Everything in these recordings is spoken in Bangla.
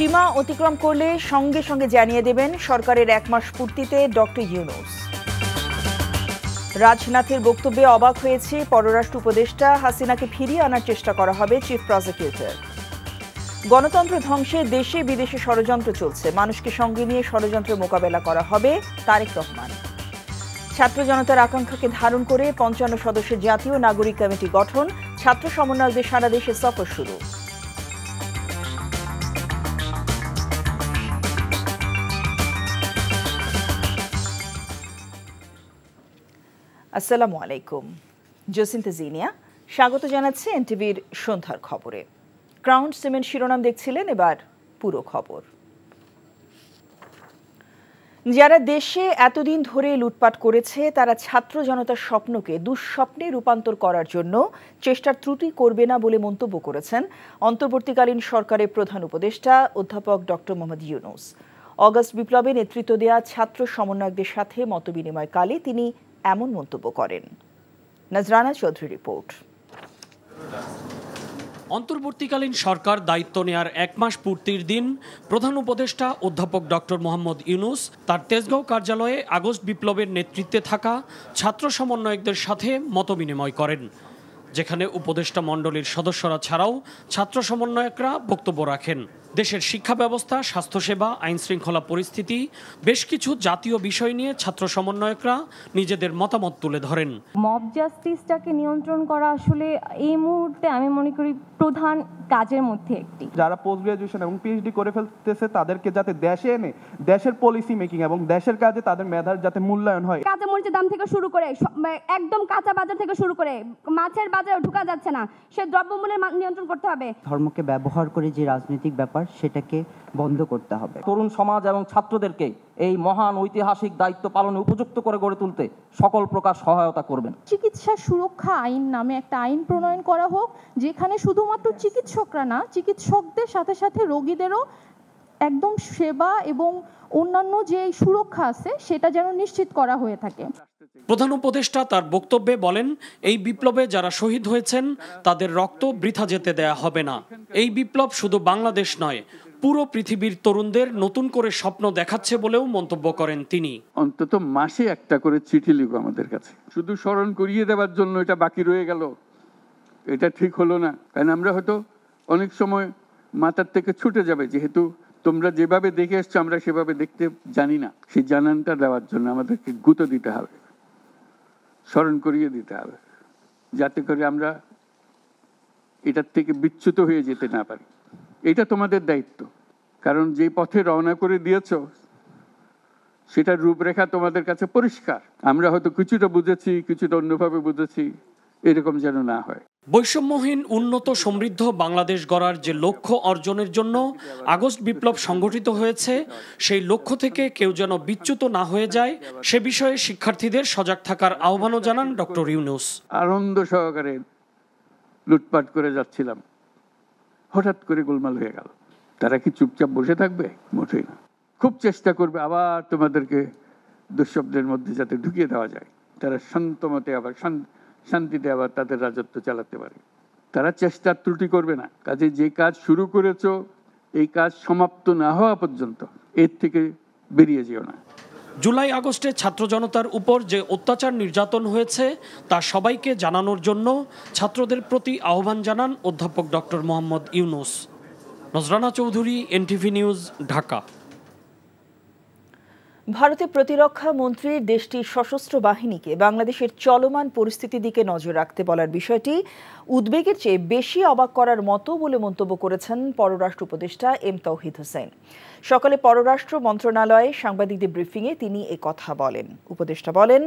সীমা অতিক্রম করলে সঙ্গে সঙ্গে জানিয়ে দেবেন সরকারের 1 মাস পূর্তিতে ডক্টর ইউনূস। রাজনাথের বক্তব্যে অবাক হয়েছে পররাষ্ট্র উপদেষ্টা, হাসিনাকে ফিরিয়ে আনার চেষ্টা করা হবে চিফ প্রসিকিউটর। গণতন্ত্র ধ্বংসে দেশে বিদেশে ষড়যন্ত্র চলছে, মানুষকে সঙ্গে নিয়ে ষড়যন্ত্র মোকাবেলা করা হবে, তারেক রহমান। ছাত্র জনতার আকাঙ্ক্ষাকে ধারণ করে 55 সদস্যের জাতীয় নাগরিক কমিটি গঠন, ছাত্র সমন্বয়কদের সারা দেশে সফর শুরু। আসসালামু আলাইকুম, জসিন্তা জিনিয়া স্বাগত জানাচ্ছি এনটিভির সন্ধ্যার খবরে। ক্রাউন সিমেন্ট শিরোনাম দেখছিলেন, এবার পুরো খবর। যারা দেশে এতদিন ধরে লুটপাট করেছে তারা ছাত্র জনতার স্বপ্নকে দুঃস্বপ্নে রূপান্তর করার জন্য চেষ্টার ত্রুটি করবে না বলে মন্তব্য করেছেন অন্তর্বর্তীকালীন সরকারের প্রধান উপদেষ্টা অধ্যাপক ডক্টর মোহাম্মদ ইউনূস। অগাস্ট বিপ্লবে নেতৃত্ব দেওয়া ছাত্র সমন্বয়কদের সাথে মতবিনিময়কালে তিনি এমন মন্তব্য করেন। নজরানা চৌধুরী রিপোর্ট। অন্তর্বর্তীকালীন সরকার দায়িত্ব নেয়ার 1 মাস পূর্তির দিন প্রধান উপদেষ্টা অধ্যাপক ডক্টর মোহাম্মদ ইউনূস তার তেজগাঁও কার্যালয়ে আগস্ট বিপ্লবের নেতৃত্বে থাকা ছাত্র সমন্বয়কদের সাথে মতবিনিময় করেন, যেখানে উপদেষ্টা মণ্ডলীর সদস্যরা ছাড়াও ছাত্র সমন্বয়করা বক্তব্য রাখেন। দেশের শিক্ষা ব্যবস্থা, স্বাস্থ্যসেবা, আইন শৃঙ্খলা পরিস্থিতি, বেশ কিছু জাতীয় বিষয় নিয়ে ছাত্র সমন্বয়করা নিজেদের মতামত তুলে ধরেন। মব জাস্টিসটাকে নিয়ন্ত্রণ করা আসলে এই মুহূর্তে আমি মনে করি প্রধান কাজের মধ্যে একটি। যারা পোস্ট গ্রাজুয়েশন এবং পিএইচডি করে ফেলতেছে তাদেরকে যাতে দেশে এনে দেশের পলিসি মেকিং এবং দেশের কাজে তাদের মেধার যাতে মূল্যায়ন হয়। কাঁচা মরিচের দাম থেকে শুরু করে একদম কাঁচা বাজার থেকে শুরু করে মাছের বাজারে ঢোকা যাচ্ছে না, সে দ্রব্যমূল্যের নিয়ন্ত্রণ করতে হবে। ধর্মকে ব্যবহার করে যে রাজনৈতিক ব্যাপার সেটাকে বন্ধ করতে হবে। তরুণ সমাজ এবং ছাত্রদেরকে এই মহান ঐতিহাসিক দায়িত্ব পালনে উপযুক্ত করে গড়ে তুলতে সকল প্রকার সহায়তা করবেন। চিকিৎসা সুরক্ষা আইন নামে একটা আইন প্রণয়ন করা হোক, যেখানে শুধুমাত্র চিকিৎসকরা না, চিকিৎসকদের সাথে সাথে রোগীদেরও একদম সেবা এবং অন্যান্য যে সুরক্ষা আছে সেটা যেন নিশ্চিত করা হয়ে থাকে। প্রধান উপদেষ্টা তার বক্তব্যে বলেন, এই বিপ্লবে যারা শহীদ হয়েছেন তাদের রক্ত বৃথা যেতে দেয়া হবে না। এই বিপ্লব শুধু বাংলাদেশ নয়, পুরো পৃথিবীর তরুণদের নতুন করে স্বপ্ন দেখাচ্ছে বলেও মন্তব্য করেন তিনি। অন্তত মাসে একটা করে চিঠি লিখো আমাদের কাছে, শুধু স্মরণ করিয়ে দেওয়ার জন্য এটা বাকি রয়ে গেল, এটা ঠিক হলো না। কারণ আমরা হয়তো অনেক সময় মাথার থেকে ছুটে যাবে, যেহেতু তোমরা যেভাবে দেখে এসছো আমরা সেভাবে দেখতে জানি না। সেই জানানটা দেওয়ার জন্য আমাদেরকে গুঁতো দিতে হবে, স্মরণ করিয়ে দিতে হবে, যাতে করে আমরা এটার থেকে বিচ্যুত হয়ে যেতে না পারি। এটা তোমাদের দায়িত্ব, কারণ যে পথে রওনা করে দিয়েছো সেটার রূপরেখা তোমাদের কাছে পরিষ্কার। আমরা হয়তো কিছুটা বুঝেছি, কিছুটা অন্যভাবে বুঝেছি, এরকম যেন না হয়। বৈষম্যহীন উন্নত সমৃদ্ধ বাংলাদেশ গড়ার যে লক্ষ্য অর্জনের জন্য আগস্ট বিপ্লব সংগঠিত হয়েছে, সেই লক্ষ্য থেকে কেউ যেন বিচ্যুত না হয়ে যায় সে বিষয়ে শিক্ষার্থীদের সজাগ থাকার আহ্বানও জানান ডক্টর ইউনূস। আনন্দ সহকারে লুটপাট করে যাচ্ছিলাম, হঠাৎ করে গোলমাল হয়ে গেল। তারা কি চুপচাপ বসে থাকবে? মোটেই না। খুব চেষ্টা করবে আবার তোমাদেরকে দুঃস্বপ্নের মধ্যে যাতে ঢুকিয়ে দেওয়া যায়, তারা শান্তমতে আবার শান্তিতে আবার তাদের রাজত্ব চালাতে পারে। তারা চেষ্টার ত্রুটি করবে না। কাজে যে কাজ শুরু করেছো এই কাজ সমাপ্ত না হওয়া পর্যন্ত এর থেকে বেরিয়ে যেও না। জুলাই আগস্টে ছাত্র জনতার উপর যে অত্যাচার নির্যাতন হয়েছে তা সবাইকে জানানোর জন্য ছাত্রদের প্রতি আহ্বান জানান অধ্যাপক doctor Mohammad Yunus. Nazrana Chowdhury, NTV news, Dhaka. ভারতের প্রতিরক্ষা মন্ত্রী দেশটির সশস্ত্র বাহিনীকে বাংলাদেশের চলমান পরিস্থিতির দিকে নজর রাখতে বলার বিষয়টি উদ্বেগের চেয়ে বেশি অবাক করার মতো বলে মন্তব্য করেছেন পররাষ্ট্র উপদেষ্টা এম তৌহিদ হোসেন। সকালে পররাষ্ট্র মন্ত্রণালয়ে সাংবাদিকদের ব্রিফিংয়ে তিনি কথা বলেন। উপদেষ্টা বলেন,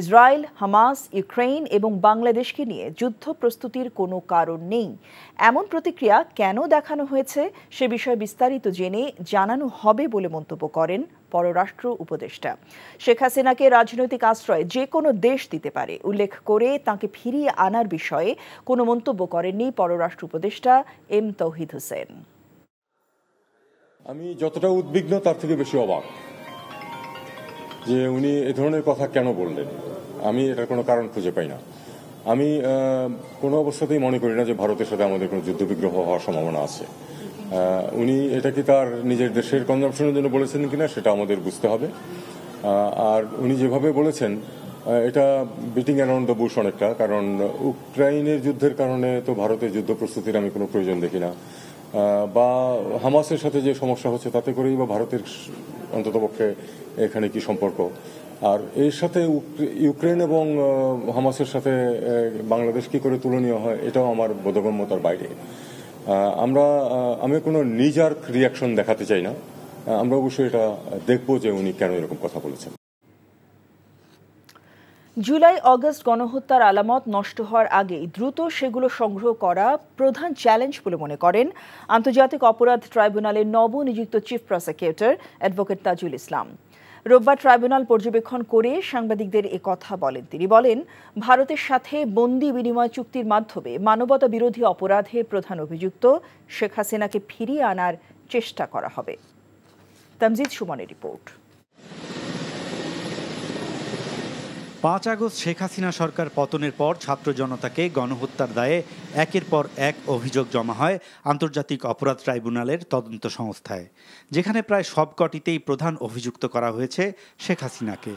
ইসরায়েল, হামাস, ইউক্রেন এবং বাংলাদেশকে নিয়ে যুদ্ধ প্রস্তুতির কোনো কারণ নেই। এমন প্রতিক্রিয়া কেন দেখানো হয়েছে সে বিষয়ে বিস্তারিত জেনে জানানো হবে বলে মন্তব্য করেন পররাষ্ট্র উপদেষ্টা। শেখ হাসিনাকে রাজনৈতিক আশ্রয় যে কোনো দেশ দিতে পারে উল্লেখ করে তাকে ফিরিয়ে আনার বিষয়ে কোনো মন্তব্য করেননি পররাষ্ট্র উপদেষ্টা এম তৌহিদ হোসেন। আমি যতটা উদ্বিগ্ন তার থেকে বেশি অবাক যে উনি এ ধরনের কথা কেন বললেন। আমি এটার কোনো কারণ খুঁজে পাই না। আমি কোনো অবস্থাতেই মনে করি না যে ভারতের সাথে আমাদের কোনো যুদ্ধবিগ্রহ হওয়ার সম্ভাবনা আছে। উনি এটা কি তার নিজের দেশের কনজাম্পশনের জন্য বলেছেন কিনা সেটা আমাদের বুঝতে হবে। আর উনি যেভাবে বলেছেন এটা বিটিং অ্যারাউন্ড দ্য বুশ অনেকটা, কারণ ইউক্রেনের যুদ্ধের কারণে তো ভারতের যুদ্ধ প্রস্তুতির আমি কোনো প্রয়োজন দেখি না, বা হামাসের সাথে যে সমস্যা হচ্ছে তাতে করেই বা ভারতের অন্ততপক্ষে এখানে কি সম্পর্ক। আর এর সাথে ইউক্রেন এবং হামাসের সাথে বাংলাদেশ কি করে তুলনীয় হয় এটাও আমার বোধগম্যতার বাইরে। আমি কোনো নিজার্ক রিয়াকশন দেখাতে চাই না, আমরা অবশ্যই এটা দেখব যে উনি কেন এরকম কথা বলেছেন। জুলাই আগস্ট গণহত্যার আলামত নষ্ট হওয়ার আগেই দ্রুত সেগুলো সংগ্রহ করা প্রধান চ্যালেঞ্জ বলে মনে করেন আন্তর্জাতিক অপরাধ ট্রাইব্যুনালের নবনিযুক্ত chief prosecutor advocate Tajul Islam. রোববার ট্রাইব্যুনাল পর্যবেক্ষণ করে সাংবাদিকদের এ কথা বলেন তিনি। বলেন, ভারতের সাথে বন্দি বিনিময় চুক্তির মাধ্যমে মানবতা বিরোধী অপরাধে প্রধান অভিযুক্ত শেখ হাসিনাকে ফিরিয়ে আনার চেষ্টা করা হবে। তামজিদ সুমনের রিপোর্ট। ৫ আগস্ট শেখ হাসিনা সরকার পতনের পর ছাত্র জনতাকে গণহত্যার দায়ে একের পর এক অভিযোগ জমা হয় আন্তর্জাতিক অপরাধ ট্রাইব্যুনালের তদন্ত সংস্থায়, যেখানে প্রায় সবকটিতেই প্রধান অভিযুক্ত করা হয়েছে শেখ হাসিনাকে।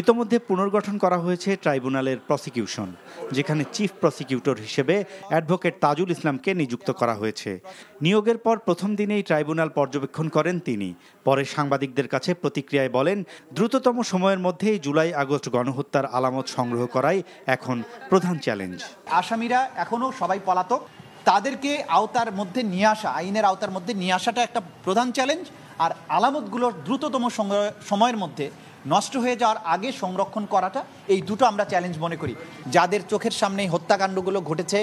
ইতোমধ্যে পুনর্গঠন করা হয়েছে ট্রাইব্যুনালের প্রসিকিউশন, যেখানে চিফ প্রসিকিউটর হিসেবে অ্যাডভোকেট তাজুল ইসলামকে নিযুক্ত করা হয়েছে। নিয়োগের পর প্রথম দিনেই ট্রাইব্যুনাল পর্যবেক্ষণ করেন তিনি। পরে সাংবাদিকদের কাছে প্রতিক্রিয়ায় বলেন, দ্রুততম সময়ের মধ্যেই জুলাই আগস্ট গণহত্যার আলামত সংগ্রহ করাই এখন প্রধান চ্যালেঞ্জ। আসামিরা এখনও সবাই পলাতক, তাদেরকে আওতার মধ্যে নিয়ে আসা, আইনের আওতার মধ্যে নিয়ে আসাটা একটা প্রধান চ্যালেঞ্জ। আর আলামতগুলোর দ্রুততম সময়ের মধ্যে নষ্ট হয়ে যাওয়ার আগে সংরক্ষণ করাটা, এই দুটো আমরা চ্যালেঞ্জ মনে করি। যাদের চোখের সামনেই হত্যাকাণ্ডগুলো ঘটেছে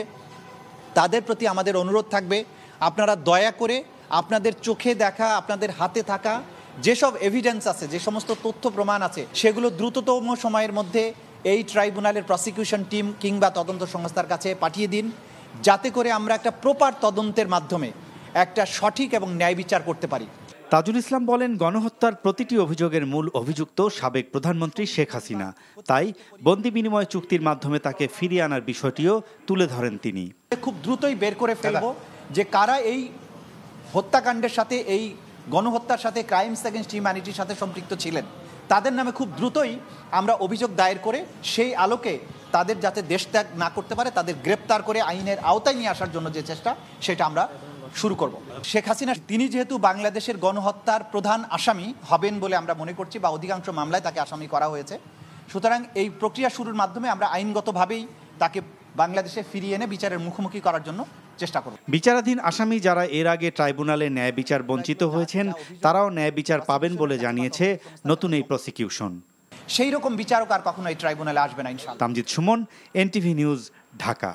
তাদের প্রতি আমাদের অনুরোধ থাকবে, আপনারা দয়া করে আপনাদের চোখে দেখা, আপনাদের হাতে থাকা যেসব এভিডেন্স আছে, যে সমস্ত তথ্য প্রমাণ আছে, সেগুলো দ্রুততম সময়ের মধ্যে এই ট্রাইব্যুনালের প্রসিকিউশন টিম কিংবা তদন্ত সংস্থার কাছে পাঠিয়ে দিন, যাতে করে আমরা একটা প্রপার তদন্তের মাধ্যমে একটা সঠিক এবং ন্যায় বিচার করতে পারি। তাজুল ইসলাম বলেন, গণহত্যার প্রতিটি অভিযোগের মূল অভিযুক্ত সাবেক প্রধানমন্ত্রী শেখ হাসিনা। তাই বন্দি বিনিময় চুক্তির মাধ্যমে তাকে ফিরিয়ে আনার বিষয়টিও তুলে ধরেন তিনি। খুব দ্রুতই বের করে ফেলবো যে কারা এই হত্যাকাণ্ডের সাথে, এই গণহত্যার সাথে, ক্রাইমস এগেইনস্ট হিউম্যানিটির সাথে সম্পৃক্ত ছিলেন, তাদের নামে খুব দ্রুতই আমরা অভিযোগ দায়ের করে সেই আলোকে তাদের যাতে দেশ ত্যাগ না করতে পারে তাদের গ্রেপ্তার করে আইনের আওতায় নিয়ে আসার জন্য যে চেষ্টা, সেটা আমরা শুরু করব। শেখ হাসিনা তিনি যেহেতু বাংলাদেশের গণহত্যার প্রধান আসামি হবেন বলে আমরা মনে করছি, বা অধিকাংশ মামলায় তাকে আসামি করা হয়েছে, সুতরাং এই প্রক্রিয়া শুরুর মাধ্যমে আমরা আইনগতভাবেই তাকে বাংলাদেশে ফিরিয়ে এনে বিচারের মুখোমুখি করার জন্য চেষ্টা করব। বিচারাধীন আসামি যারা এর আগে ট্রাইব্যুনালে ন্যায় বিচার বঞ্চিত হয়েছেন, তারাও ন্যায় বিচার পাবেন বলে জানিয়েছে নতুন এই প্রসিকিউশন। সেই রকম বিচারক আর কখনো এই ট্রাইব্যুনালে আসবে না ইনশাআল্লাহ। Tamjid Suman, NTV news, Dhaka.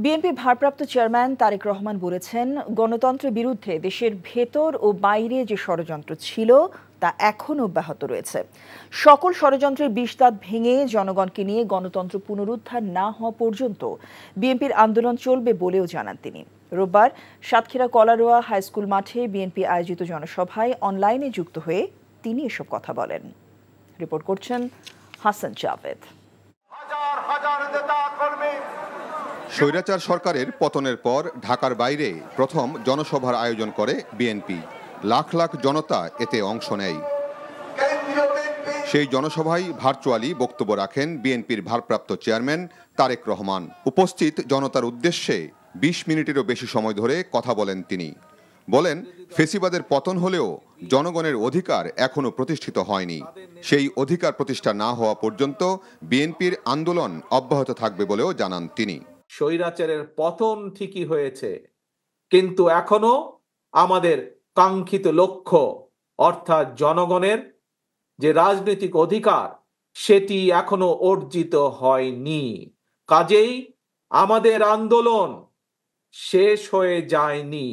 বিএনপির ভারপ্রাপ্ত চেয়ারম্যান তারেক রহমান বলেছেন, গণতন্ত্রের বিরুদ্ধে দেশের ভেতর ও বাইরে যে ষড়যন্ত্র ছিল তা এখনো অব্যাহত রয়েছে। সকল ষড়যন্ত্রের বিষ-দাঁত ভেঙে জনগণকে নিয়ে গণতন্ত্র পুনরুদ্ধার না হওয়া পর্যন্ত বিএনপির আন্দোলন চলবে বলেও জানান তিনি। রোববার সাতক্ষীরা কলারোয়া হাইস্কুল মাঠে বিএনপি আয়োজিত জনসভায় অনলাইনে যুক্ত হয়ে তিনি এসব কথা বলেন। রিপোর্ট করছেন হাসান জাভেদ। স্বৈরাচার সরকারের পতনের পর ঢাকার বাইরে প্রথম জনসভার আয়োজন করে বিএনপি। লাখ লাখ জনতা এতে অংশ নেয়। সেই জনসভায় ভার্চুয়ালি বক্তব্য রাখেন বিএনপির ভারপ্রাপ্ত চেয়ারম্যান তারেক রহমান। উপস্থিত জনতার উদ্দেশ্যে 20 মিনিটেরও বেশি সময় ধরে কথা বলেন তিনি। বলেন, ফেসিবাদের পতন হলেও জনগণের অধিকার এখনো প্রতিষ্ঠিত হয়নি। সেই অধিকার প্রতিষ্ঠা না হওয়া পর্যন্ত বিএনপির আন্দোলন অব্যাহত থাকবে বলেও জানান তিনি। স্বৈরাচারের পতন ঠিকই হয়েছে, কিন্তু এখনো আমাদের কাঙ্ক্ষিত লক্ষ্য অর্থাৎ জনগণের যে রাজনৈতিক অধিকার সেটি এখনো অর্জিত হয়নি। কাজেই আমাদের আন্দোলন শেষ হয়ে যায়নি।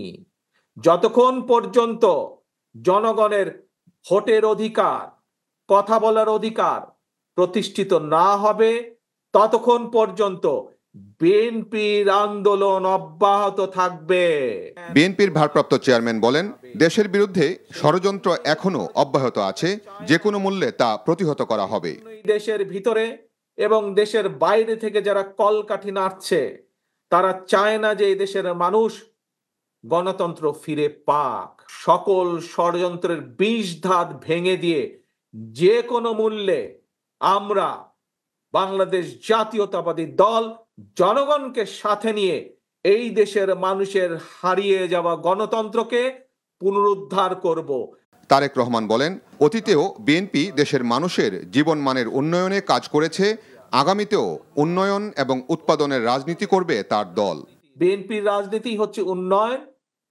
যতক্ষণ পর্যন্ত জনগণের ভোটের অধিকার, কথা বলার অধিকার প্রতিষ্ঠিত না হবে, ততক্ষণ পর্যন্ত বিএনপির আন্দোলন অব্যাহত থাকবে। বিএনপির ভারপ্রাপ্ত চেয়ারম্যান বলেন, দেশের বিরুদ্ধে ষড়যন্ত্র এখনো অব্যাহত আছে, যে কোনো মূল্যে তা প্রতিহত করা হবে। দেশের ভিতরে এবং দেশের বাইরে থেকে যারা কলকাঠি নাড়ছে, তারা চায় না যে এই দেশের মানুষ গণতন্ত্র ফিরে পাক। সকল ষড়যন্ত্রের বিষ ধাত ভেঙে দিয়ে যে কোনো মূল্যে আমরা বাংলাদেশ জাতীয়তাবাদী দল জনগণকে সাথে নিয়ে এই দেশের মানুষের হারিয়ে যাওয়া গণতন্ত্রকে পুনরুদ্ধার করব। তারেক রহমান বলেন, অতীতেও বিএনপি দেশের মানুষের জীবনমানের উন্নয়নে কাজ করেছে, আগামীতেও উন্নয়ন এবং উৎপাদনের রাজনীতি করবে তার দল। বিএনপির রাজনীতি হচ্ছে উন্নয়ন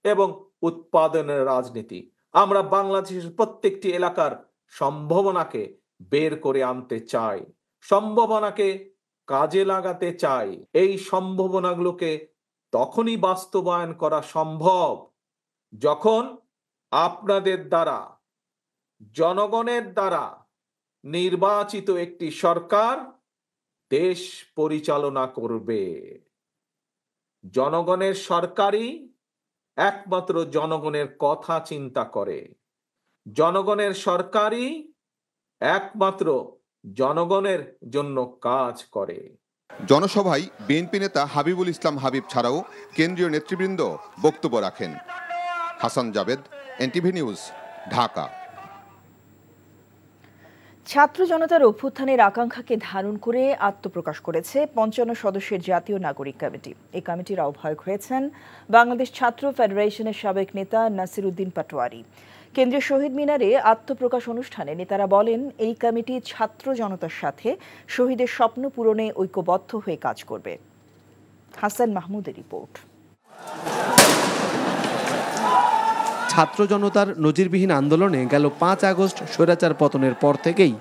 এবং উৎপাদনের রাজনীতি। আমরা বাংলাদেশের প্রত্যেকটি এলাকার সম্ভাবনাকে বের করে আনতে চাই, সম্ভাবনাকে কাজে লাগাতে চাই। এই সম্ভাবনাগুলোকে তখনই বাস্তবায়ন করা সম্ভব যখন আপনাদের দ্বারা, জনগণের দ্বারা নির্বাচিত একটি সরকার দেশ পরিচালনা করবে। জনগণের সরকারই একমাত্র জনগণের কথা চিন্তা করে, জনগণের সরকারই একমাত্র জনগণের জন্য কাজ করে। জনসভায় বিএনপি নেতা হাবিবুল ইসলাম হাবিব ছাড়াও কেন্দ্রীয় নেতৃবৃন্দ বক্তব্য রাখেন। Hasan Jabed, NTV news, Dhaka. ছাত্র জনতার অভ্যুত্থানের আকাঙ্ক্ষাকে ধারণ করে আত্মপ্রকাশ করেছে ৫৫ সদস্যের জাতীয় নাগরিক কমিটি। এই কমিটির আহ্বায়ক হয়েছেন বাংলাদেশ ছাত্র ফেডারেশনের সাবেক নেতা নাসির উদ্দিন পাটোয়ারি। কেন্দ্রীয় শহীদ মিনারে আত্মপ্রকাশ অনুষ্ঠানে নেতারা বলেন, এই কমিটি ছাত্র জনতার সাথে শহীদের স্বপ্ন পূরণে ঐক্যবদ্ধ হয়ে কাজ করবে। হাসান মাহমুদের রিপোর্ট। ছাত্র জনতার নজিরবিহীন আন্দোলনে গেল ৫ আগস্ট স্বৈরাচার পতনের পর থেকেই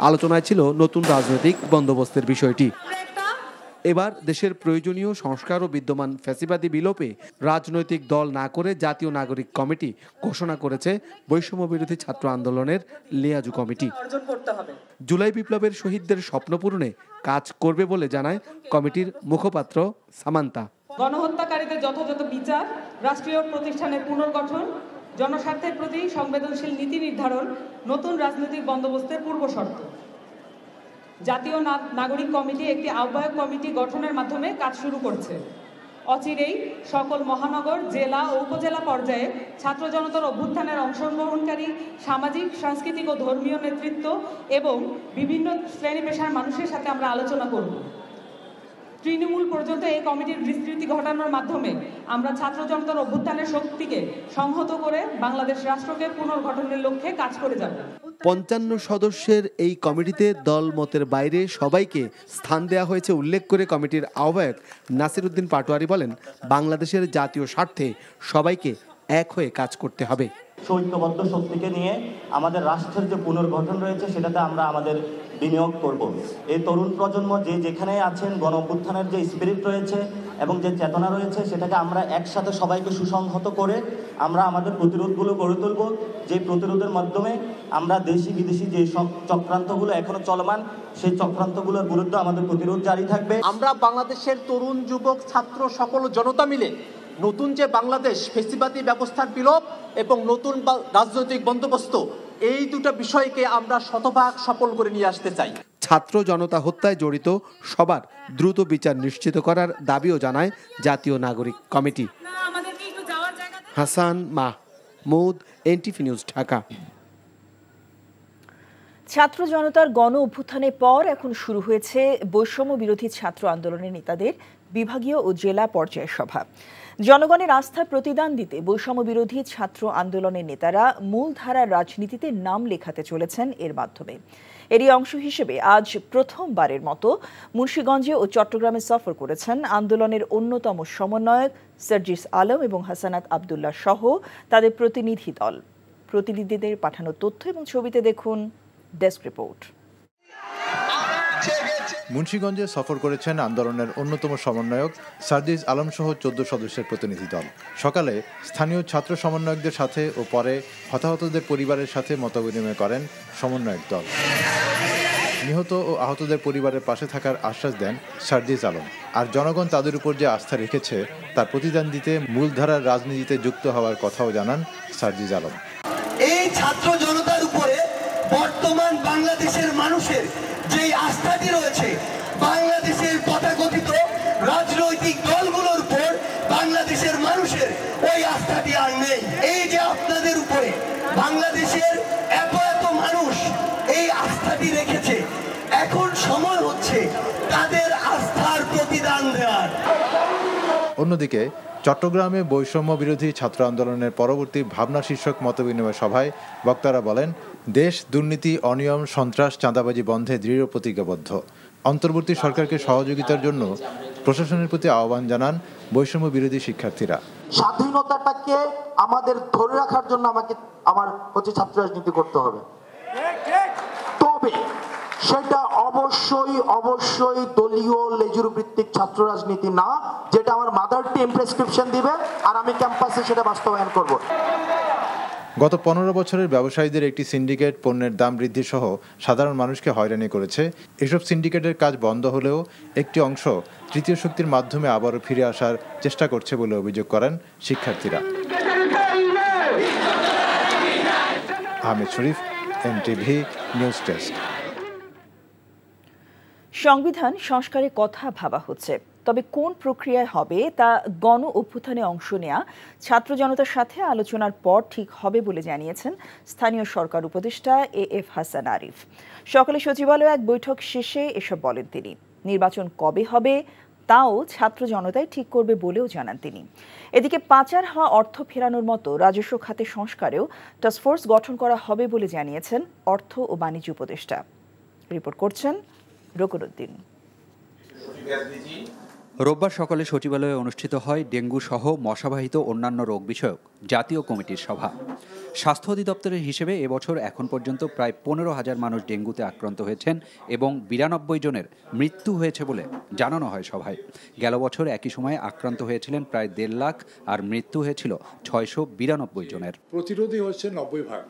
আলোচনায় ছিল নতুন রাজনৈতিক বন্দোবস্তের বিষয়টি। এবার দেশের প্রয়োজনীয় সংস্কার ও বিদ্যমান ফ্যাসিবাদী বিলোপে রাজনৈতিক দল না করে জাতীয় নাগরিক কমিটি ঘোষণা করেছে বৈষম্য বিরোধী ছাত্র আন্দোলনের লিয়াজু কমিটি। জুলাই বিপ্লবের শহীদদের স্বপ্ন পূরণে কাজ করবে বলে জানায় কমিটির মুখপাত্র সামান্তা। গণহত্যাকারীদের যথাযথ বিচার, রাষ্ট্রীয় প্রতিষ্ঠানের পুনর্গঠন, জনস্বার্থের প্রতি সংবেদনশীল নীতি নির্ধারণ নতুন রাজনৈতিক বন্দোবস্তের পূর্বশর্ত। জাতীয় নাগরিক কমিটি একটি আহ্বায়ক কমিটি গঠনের মাধ্যমে কাজ শুরু করছে। অচিরেই সকল মহানগর, জেলা ও উপজেলা পর্যায়ে ছাত্র জনতার অভ্যুত্থানের অংশগ্রহণকারী সামাজিক, সাংস্কৃতিক ও ধর্মীয় নেতৃত্ব এবং বিভিন্ন শ্রেণী পেশার মানুষের সাথে আমরা আলোচনা করব। তৃণমূল পর্যন্ত এই কমিটির বিস্তৃতি ঘটানোর মাধ্যমে আমরা ছাত্র জনতার অভ্যুত্থানের শক্তিকে সংহত করে বাংলাদেশ রাষ্ট্রকে পুনর্গঠনের লক্ষ্যে কাজ করে যাব। ৫৫ সদস্যের এই কমিটিতে দল মতের বাইরে সবাইকে স্থান দেওয়া হয়েছে উল্লেখ করে কমিটির আহ্বায়ক নাসির উদ্দিন পাটোয়ারি বলেন, বাংলাদেশের জাতীয় স্বার্থে সবাইকে এক হয়ে কাজ করতে হবে। ঐক্যবদ্ধ শক্তিকে নিয়ে আমাদের রাষ্ট্রের যে পুনর্গঠন রয়েছে সেটাতে আমরা আমাদের বিনিয়োগ করব। এই তরুণ প্রজন্ম যে যেখানে আছেন, গণ অভ্যুত্থানের যে স্পিরিট রয়েছে এবং যে চেতনা রয়েছে সেটাকে আমরা একসাথে সবাইকে সুসংহত করে আমরা আমাদের প্রতিরোধগুলো গড়ে তুলব। যে প্রতিরোধের মাধ্যমে আমরা দেশি বিদেশি যে সব চক্রান্তগুলো এখনো চলমান, সেই চক্রান্তগুলোর বিরুদ্ধে আমাদের প্রতিরোধ জারি থাকবে। আমরা বাংলাদেশের তরুণ, যুবক, ছাত্র সকল জনতা মিলে নতুন যে বাংলাদেশ, ফ্যাসিবাদী ব্যবস্থার বিলোপ এবং নতুন রাজনৈতিক বন্দোবস্ত, এই দুটো বিষয়কে আমরা শতভাগ সফল করে নিয়ে আসতে চাই। ছাত্র জনতা হত্যায় জড়িত সবার দ্রুত বিচার নিশ্চিত করার দাবিও জানায় জাতীয় নাগরিক committee. Hasan Mahmud, NTV news, Dhaka. ছাত্র জনতার গণ অভ্যুত্থানের পর এখন শুরু হয়েছে বৈষম্য বিরোধী ছাত্র আন্দোলনের নেতাদের বিভাগীয় ও জেলা পর্যায়ের সভা। জনগণের আস্থার প্রতিদান দিতে বৈষম্য বিরোধী ছাত্র আন্দোলনের নেতারা মূলধারার রাজনীতিতে নাম লেখাতে চলেছেন এর মাধ্যমে। এরই অংশ হিসেবে আজ প্রথমবারের মতো মুন্সিগঞ্জে ও চট্টগ্রামে সফর করেছেন আন্দোলনের অন্যতম সমন্বয়ক সার্জিস আলম এবং হাসানাত আবদুল্লাহ সহ তাদের প্রতিনিধি দল। প্রতিনিধিদের পাঠানো তথ্য এবং ছবিতে দেখুন ডেস্ক রিপোর্ট। মুন্সিগঞ্জে সফর করেছেন আন্দোলনের অন্যতম সমন্বয়ক সার্জিস আলম সহ 14 সদস্যের প্রতিনিধি দল। সকালে স্থানীয় ছাত্র সমন্বয়কদের সাথে ও পরে হতাহতদের পরিবারের সাথে মতবিনিময় করেন সমন্বয়ক দল। নিহত ও আহতদের পরিবারের পাশে থাকার আশ্বাস দেন সার্জিস আলম। আর জনগণ তাদের উপর যে আস্থা রেখেছে তার প্রতিদান দিতে মূলধারার রাজনীতিতে যুক্ত হওয়ার কথাও জানান সার্জিস আলম। এই ছাত্র জনতার উপরে বর্তমান বাংলাদেশের মানুষের যে আস্থাটি রয়েছে, বাংলাদেশের তথাকথিত রাজনৈতিক দলগুলো এখন সময় হচ্ছে তাদের আস্থার প্রতিদান দেওয়ার। অন্যদিকে চট্টগ্রামে বৈষম্য বিরোধী ছাত্র আন্দোলনের পরবর্তী ভাবনা শীর্ষক মতবিনিময় সভায় বক্তারা বলেন, দেশ দুর্নীতি, অনিয়ম, সন্ত্রাস, চাঁদাবাজি বন্ধে দৃঢ় প্রতিজ্ঞাবদ্ধ। অন্তর্বর্তী সরকারকে সহযোগিতার জন্য প্রশাসনের প্রতি আহ্বান জানান বৈষম্য বিরোধী শিক্ষার্থীরা। স্বাধীনতাটাকে আমাদের ধরে রাখার জন্য আমার ছাত্র রাজনীতি করতে হবে, তবে সেটা অবশ্যই দলীয় লেজুর ভিত্তিক ছাত্র রাজনীতি না, যেটা আমার মাদার টিম প্রেসক্রিপশন দিবে আর আমি ক্যাম্পাসে সেটা বাস্তবায়ন করব। গত 15 বছরের ব্যবসায়ীদের একটি সিন্ডিকেট পণ্যের দাম বৃদ্ধি সহ সাধারণ মানুষকে হয়রানি করেছে। এসব সিন্ডিকেটের কাজ বন্ধ হলেও একটি অংশ তৃতীয় শক্তির মাধ্যমে আবারও ফিরে আসার চেষ্টা করছে বলে অভিযোগ করেন শিক্ষার্থীরা। আহমেদ শরীফ, এনটিভি নিউজ ডেস্ক। সংবিধান সংস্কারের কথা ভাবা হচ্ছে, তবে কোন প্রক্রিয়ায় হবে তা গণ অভ্যুত্থানে অংশ নেয়া ছাত্র জনতার সাথে আলোচনার পর ঠিক হবে বলে জানিয়েছেন স্থানীয় সরকার উপদেষ্টা এএফ হাসান আরিফ। সকালে সচিবালয়ে এক বৈঠক শেষে এসব বলেন তিনি। নির্বাচন কবে হবে তাও ছাত্র জনতাই ঠিক করবে বলেও জানান তিনি। এদিকে পাচার হওয়া অর্থ ফেরানোর মতো রাজস্ব খাতে সংস্কারেও টাস্কফোর্স গঠন করা হবে বলে জানিয়েছেন অর্থ ও বাণিজ্য উপদেষ্টা। রিপোর্ট করছেন রকুনুদ্দিন। রোববার সকালে সচিবালয়ে অনুষ্ঠিত হয় ডেঙ্গু সহ মশাবাহিত অন্যান্য রোগ বিষয়ক জাতীয় কমিটির সভা। স্বাস্থ্য অধিদপ্তরের হিসেবে এবছর এখন পর্যন্ত প্রায় 15,000 মানুষ ডেঙ্গুতে আক্রান্ত হয়েছেন এবং 92 জনের মৃত্যু হয়েছে বলে জানানো হয় সভায়। গেল বছর একই সময়ে আক্রান্ত হয়েছিলেন প্রায় 1.5 লাখ আর মৃত্যু হয়েছিল 692 জনের। প্রতিরোধী হচ্ছে 90%।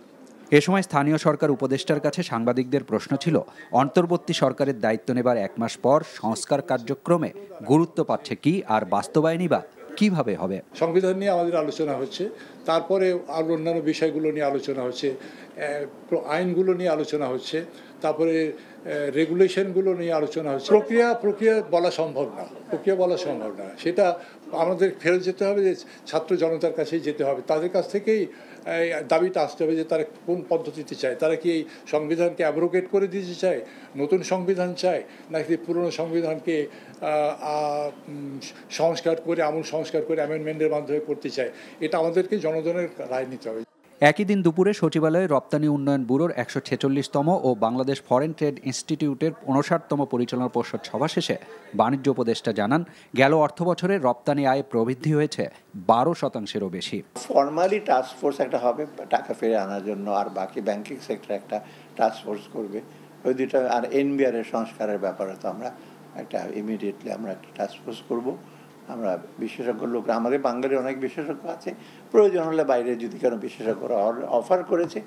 এ সময় স্থানীয় সরকার উপদেষ্টার কাছে সাংবাদিকদের প্রশ্ন ছিল, অন্তর্বর্তী সরকারের দায়িত্ব নেবার 1 মাস পর সংস্কার কার্যক্রমে গুরুত্ব পাচ্ছে কি আর বাস্তবায়নই বা কিভাবে হবে? সংবিধান নিয়ে আমাদের আলোচনা হচ্ছে, তারপরে আর অন্যান্য বিষয়গুলো নিয়ে আলোচনা হচ্ছে, আইনগুলো নিয়ে আলোচনা হচ্ছে, তারপরে রেগুলেশনগুলো নিয়ে আলোচনা হচ্ছে। প্রক্রিয়া বলা সম্ভব না, সেটা আমাদের ফেরত যেতে হবে, যে ছাত্র জনতার কাছেই যেতে হবে, তাদের কাছ থেকেই দাবিটা আসতে হবে যে তারা কোন পদ্ধতিতে চায়। তারা কি এই সংবিধানকে অ্যাব্রোগেট করে দিতে চায়, নতুন সংবিধান চায়, নাকি পুরনো সংবিধানকে সংস্কার করে আমূল সংস্কার করে অ্যামেন্ডমেন্টের মাধ্যমে করতে চায়। এটা আমাদেরকে জনগণের রায় নিতে হবে। একই দিন দুপুরে সচিবালয়ে রপ্তানি উন্নয়ন ব্যুরোর 146তম ও বাংলাদেশ ফরেন ট্রেড ইনস্টিটিউটের 59তম পরিচালনা পর্ষদ সভা শেষে বাণিজ্য উপদেষ্টা জানান, গেল অর্থবছরে রপ্তানি আয় প্রবৃদ্ধি হয়েছে 12%-এরও বেশি। ফর্মালি টাস্কফোর্স একটা হবে টাকা ফিরে আনার জন্য, আর বাকি ব্যাংকিং সেক্টর একটা টাস্কফোর্স করবে। ওই দুইটা, আর এনবিআর এর সংস্কারের ব্যাপারে তো আমরা ইমিডিয়েটলি আমরা একটা টাস্কফোর্স করবো। আমরা বিশেষজ্ঞ লোক, আমাদের বাঙালির অনেক বিশেষজ্ঞ আছে, প্রয়োজন হলে বাইরে যদি কোনো বিশেষজ্ঞরা অফার করেছে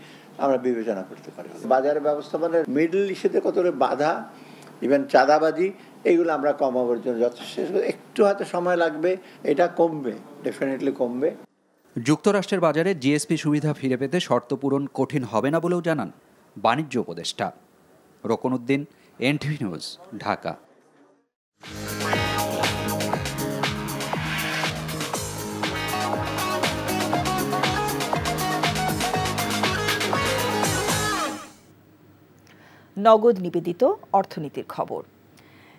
আমরা বিবেচনা করতে পারি। বাজারের ব্যবস্থাপনার মিডল ইস্যুতে কতটা বাধা, ইভেন চাঁদাবাজি, এইগুলো আমরা কমাবার জন্য যথেষ্ট, একটু হয়তো সময় লাগবে, এটা কমবে, ডেফিনেটলি কমবে। যুক্তরাষ্ট্রের বাজারে জিএসপি সুবিধা ফিরে পেতে শর্ত পূরণ কঠিন হবে না বলেও জানান বাণিজ্য উপদেষ্টা। Rokunuddin, NTV news, Dhaka. নগদ নিবেদিত অর্থনীতির খবর।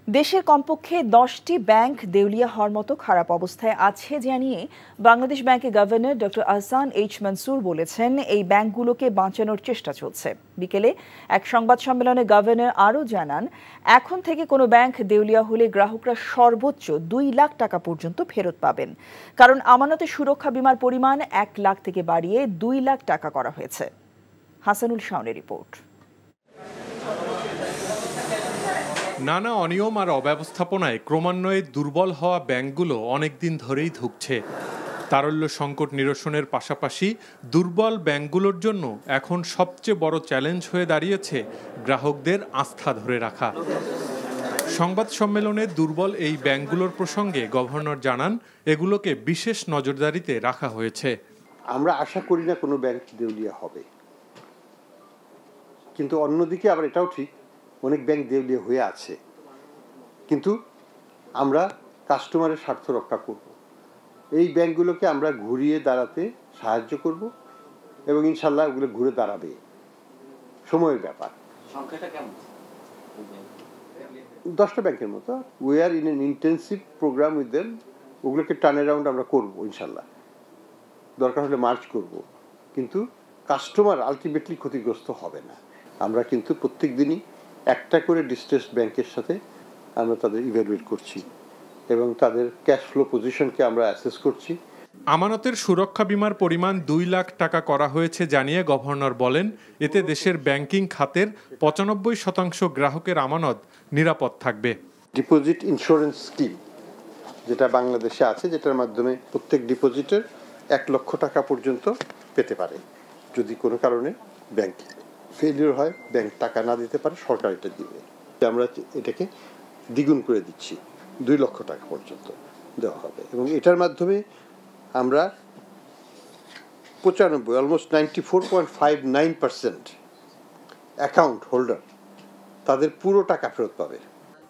দেশের কমপক্ষে 10টি ব্যাংক দেউলিয়া হওয়ার মতো খারাপ অবস্থায় আছে জানিয়ে বাংলাদেশ ব্যাংকের governor doctor Ahsan H Mansur বলেছেন, এই ব্যাংকগুলোকে বাঁচানোর চেষ্টা চলছে। বিকেলে এক সংবাদ সম্মেলনে গভর্নর আরও জানান, এখন থেকে কোনো ব্যাংক দেউলিয়া হলে গ্রাহকরা সর্বোচ্চ 2 লাখ টাকা পর্যন্ত ফেরত পাবেন, কারণ আমানতের সুরক্ষা বীমার পরিমাণ 1 লাখ থেকে বাড়িয়ে 2 লাখ টাকা করা হয়েছে। হাসানুল শাওনের রিপোর্ট। নানা অনিয়ম আর অব্যবস্থাপনায় ক্রমান্বয়ে দুর্বল হওয়া ব্যাংকগুলো অনেকদিন ধরেই ধুঁকছে। তারল্য সংকট নিরসনের পাশাপাশি দুর্বল ব্যাংকগুলোর জন্য এখন সবচেয়ে বড় চ্যালেঞ্জ হয়ে দাঁড়িয়েছে গ্রাহকদের আস্থা ধরে রাখা। সংবাদ সম্মেলনে দুর্বল এই ব্যাংকগুলোর প্রসঙ্গে গভর্নর জানান, এগুলোকে বিশেষ নজরদারিতে রাখা হয়েছে। আমরা আশা করি না কোনো ব্যাংক দেউলিয়া হবে, কিন্তু অন্যদিকে আবার এটাও ঠিক, অনেক ব্যাংক দেউলিয়া হয়ে আছে, কিন্তু আমরা কাস্টমারের স্বার্থ রক্ষা করব। এই ব্যাংকগুলোকে আমরা ঘুরিয়ে দাঁড়াতে সাহায্য করব এবং ইনশাল্লাহ ওগুলো ঘুরে দাঁড়াবে। সময়ের ব্যাপার। সংখ্যাটা কেমন? 10টা ব্যাংকের মতো। We are in an intensive programme with them. ওগুলোকে টার্ন অ্যারাউন্ড আমরা করবো ইনশাল্লাহ, দরকার হলে মার্চ করব, কিন্তু কাস্টমার আলটিমেটলি ক্ষতিগ্রস্ত হবে না। আমরা কিন্তু প্রত্যেক দিনই একটা করে ডিস্ট্রেসড ব্যাংকের সাথে আমরা তাদের ইভ্যালুয়েট করছি এবং তাদের ক্যাশ ফ্লো পজিশনকে আমরা অ্যাসেস করছি। আমানতের সুরক্ষা বিমার পরিমাণ 2 লাখ টাকা করা হয়েছে জানিয়ে গভর্নর বলেন, এতে দেশের ব্যাংকিং খাতের 95% গ্রাহকের আমানত নিরাপদ থাকবে। ডিপোজিট ইন্স্যুরেন্স স্কিম যেটা বাংলাদেশে আছে, যেটার মাধ্যমে প্রত্যেক ডিপোজিটের 1 লক্ষ টাকা পর্যন্ত পেতে পারে। যদি কোনো কারণে ব্যাংক ফেলিওর হয়, ব্যাংক টাকা না দিতে পারে, সরকার এটা দিবে। আমরা এটাকে দ্বিগুণ করে দিচ্ছি, 2 লক্ষ টাকা পর্যন্ত দেওয়া হবে এবং এটার মাধ্যমে আমরা 95 অলমোস্ট 94.59% অ্যাকাউন্ট হোল্ডার তাদের পুরো টাকা ফেরত পাবে।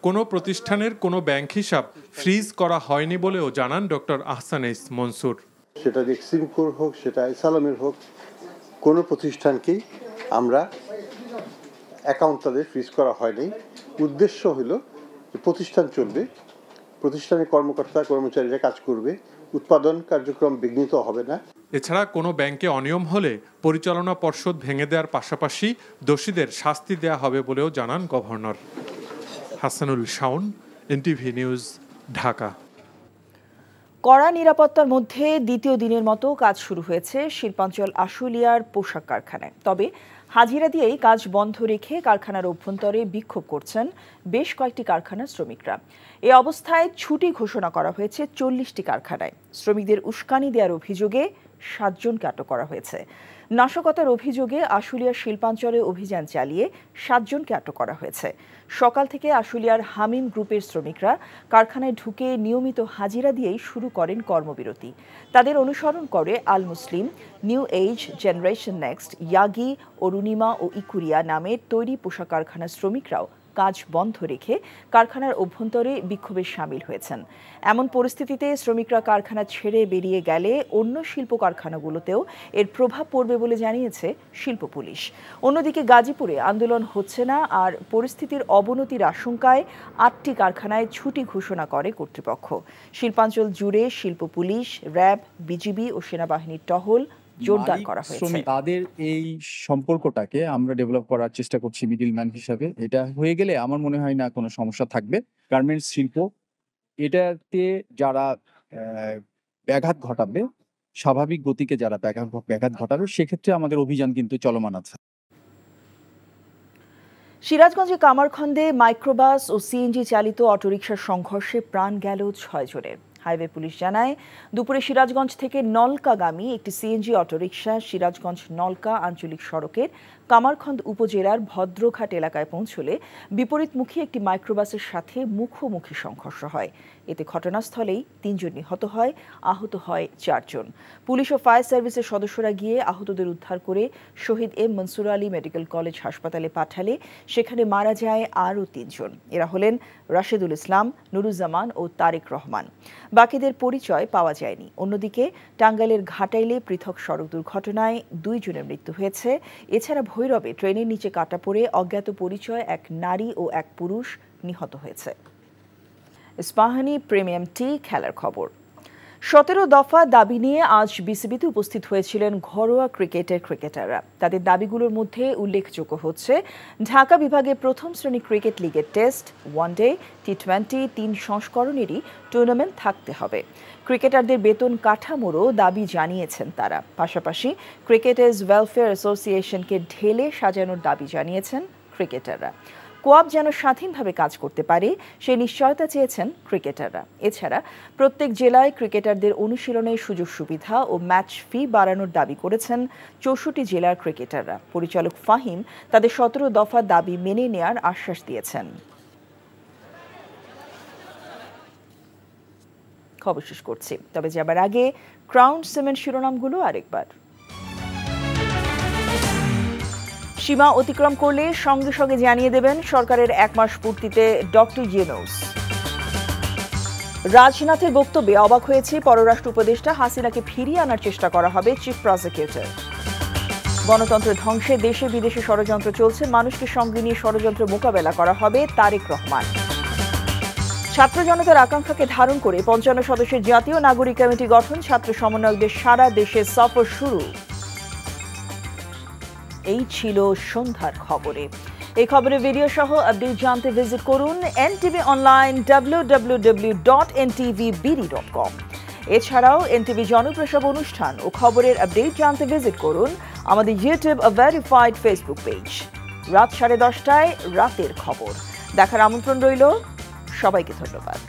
কোনো প্রতিষ্ঠানের কোনো ব্যাংক হিসাব ফ্রিজ করা হয়নি বলেও জানান ডক্টর আহসানেস মনসুর। সেটা এক্সিমকোর হোক, সেটা ইসালামের হোক, কোনো প্রতিষ্ঠানকেই আমরা অ্যাকাউন্ট তাদের ফ্রিজ করা হয়নি। উদ্দেশ্য হলো প্রতিষ্ঠান চলবে, প্রতিষ্ঠানের কর্মকর্তা কর্মচারীরা কাজ করবে, উৎপাদন কার্যক্রম বিঘ্নিত হবে না। এছাড়া কোনো ব্যাংকে অনিয়ম হলে পরিচালনা পর্ষদ ভেঙে দেওয়ার পাশাপাশি দোষীদের শাস্তি দেওয়া হবে বলেও জানান governor. Hasanul Shaon, NTV news, Dhaka. কড়া নিরাপত্তার মধ্যে দ্বিতীয় দিনের মতো কাজ শুরু হয়েছে শিল্পাঞ্চল আশুলিয়ার পোশাক কারখানায়। তবে হাজিরা দিয়েই কাজ বন্ধ রেখে কারখানার অভ্যন্তরে বিক্ষোভ করছেন বেশ কয়েকটি কারখানার শ্রমিকরা। এ অবস্থায় ছুটি ঘোষণা করা হয়েছে 40টি কারখানায়। শ্রমিকদের উস্কানি দেওয়ার অভিযোগে 7 জনকে আটক করা হয়েছে। নাশকতার অভিযোগে আশুলিয়া শিল্পাঞ্চলে অভিযান চালিয়ে 7 জনকে আটক করা হয়েছে। সকাল থেকে আশুলিয়ার হামিম গ্রুপের শ্রমিকরা কারখানায় ঢুকে নিয়মিত হাজিরা দিয়েই শুরু করেন কর্মবিরতি। তাদের অনুসরণ করে Al Muslim, New Age, Generation Next, Yagi, Arunima ও ইকুরিয়া নামের তৈরি পোশাক কারখানার শ্রমিকরাও কাজ বন্ধ রেখে কারখানার অভ্যন্তরে বিক্ষোভে সামিল হয়েছেন। এমন পরিস্থিতিতে শ্রমিকরা কারখানা ছেড়ে বেরিয়ে গেলে অন্য শিল্প কারখানাগুলোতেও এর প্রভাব পড়বে বলে জানিয়েছে শিল্প পুলিশ। অন্যদিকে গাজীপুরে আন্দোলন হচ্ছে না আর পরিস্থিতির অবনতির আশঙ্কায় 8টি কারখানায় ছুটি ঘোষণা করে কর্তৃপক্ষ। শিল্পাঞ্চল জুড়ে শিল্প পুলিশ, র্যাব, বিজিবি ও সেনাবাহিনীর টহল জোরদার করা হয়েছে। তাদের এই সম্পর্কটাকে আমরা ডেভেলপ করার চেষ্টা করছি মিডলম্যান হিসাবে। এটা হয়ে গেলে আমার মনে হয় না কোনো সমস্যা থাকবে। গার্মেন্টস শিল্প এটাতে যারা ব্যাঘাত ঘটাবে, স্বাভাবিক গতিকে যারা ব্যাঘাত ঘটাবে, সেক্ষেত্রে আমাদের অভিযান কিন্তু চলমান আছে। সিরাজগঞ্জে কামারখন্দে মাইক্রোবাস ও সিএনজি চালিত অটোরিকশার সংঘর্ষে প্রাণ গেল 6 জনের। হাইওয়ে পুলিশ জানায়, দুপুরে সিরাজগঞ্জ থেকে নলকাগামী একটি সিএনজি অটোরিকশা সিরাজগঞ্জ নলকা আঞ্চলিক সড়কের কামারখন্দ উপজেলার ভদ্রঘাট এলাকায় পৌঁছলে বিপরীতমুখী একটি মাইক্রোবাসের সাথে মুখোমুখি সংঘর্ষ হয়। এতে ঘটনাস্থলেই 3 জন নিহত হয়, আহত হয় 4 জন। পুলিশ ও ফায়ার সার্ভিসের সদস্যরা গিয়ে আহতদের উদ্ধার করে Shaheed M Mansur Ali medical college হাসপাতালে পাঠালে সেখানে মারা যায় আরও 3 জন। এরা হলেন রাশেদুল ইসলাম, নুরুজ্জামান ও তারেক রহমান। বাকিদের পরিচয় পাওয়া যায়নি। অন্যদিকে টাঙ্গাইলের ঘাটাইলে পৃথক সড়ক দুর্ঘটনায় 2 জনের মৃত্যু হয়েছে। এছাড়া ভৈরবে ট্রেনের নিচে কাটা পড়ে অজ্ঞাত পরিচয় এক নারী ও এক পুরুষ নিহত হয়েছে। ইস্পাহানি প্রিমিয়াম টি খেলার খবর। 17 দফা দাবি নিয়ে আজ বিসিবিতে উপস্থিত হয়েছিলেন ঘরোয়া ক্রিকেটের ক্রিকেটাররা। তাদের দাবিগুলোর মধ্যে উল্লেখযোগ্য হচ্ছে ঢাকা বিভাগে প্রথম শ্রেণী ক্রিকেট লিগের টেস্ট, ওয়ানডে, টি20 3 সংস্করণেরই টুর্নামেন্ট থাকতে হবে। ক্রিকেটারদের বেতন কাঠামোরও দাবি জানিয়েছেন তারা। পাশাপাশি ক্রিকেটার্স ওয়েলফেয়ার অ্যাসোসিয়েশনকে ঢেলে সাজানোর দাবি জানিয়েছেন ক্রিকেটাররা। কোয়াব যেন স্বাধীনভাবে কাজ করতে পারে সেই নিশ্চয়তা চেয়েছেন ক্রিকেটাররা। এছাড়া প্রত্যেক জেলায় ক্রিকেটারদের অনুশীলনের সুযোগ সুবিধা ও ম্যাচ ফি বাড়ানোর দাবি করেছেন 64 জেলার ক্রিকেটাররা। পরিচালক ফাহিম তাদের 17 দফা দাবি মেনে নেয়ার আশ্বাস দিয়েছেন। খবর শেষ করছি, তবে যাবার আগে ক্রাউন সিমেন্ট শিরোনামগুলো আরেকবার। সীমা অতিক্রম করলে সঙ্গে সঙ্গে জানিয়ে দেবেন সরকারের 1 মাস পূর্তিতে ডক্টর ইউনূস। রাজনাথের বক্তব্যে অবাক হয়েছে পররাষ্ট্র উপদেষ্টা, হাসিনাকে ফিরিয়ে আনার চেষ্টা করা হবে চিফ প্রসিকিউটর। গণতন্ত্র ধ্বংসে দেশে বিদেশে ষড়যন্ত্র চলছে, মানুষকে সঙ্গে নিয়ে ষড়যন্ত্র মোকাবেলা করা হবে, তারেক রহমান। ছাত্র জনতার আকাঙ্ক্ষাকে ধারণ করে ৫৫ সদস্যের জাতীয় নাগরিক কমিটি গঠন, ছাত্র সমন্বয়কদের সারা দেশে সফর শুরু। এই ছিল সন্ধ্যার খবরে। এই খবরের ভিডিও সহ আপডেট জানতে ভিজিট করুন NTV অনলাইন www.ntvbd.com। এছাড়াও NTV জনপ্রসাব অনুষ্ঠান ও খবরের আপডেট জানতে ভিজিট করুন আমাদের ইউটিউব ভেরিফাইড ফেসবুক পেজ। রাত 10:30টায় রাতের খবর দেখার আমন্ত্রণ রইল। সবাইকে ধন্যবাদ।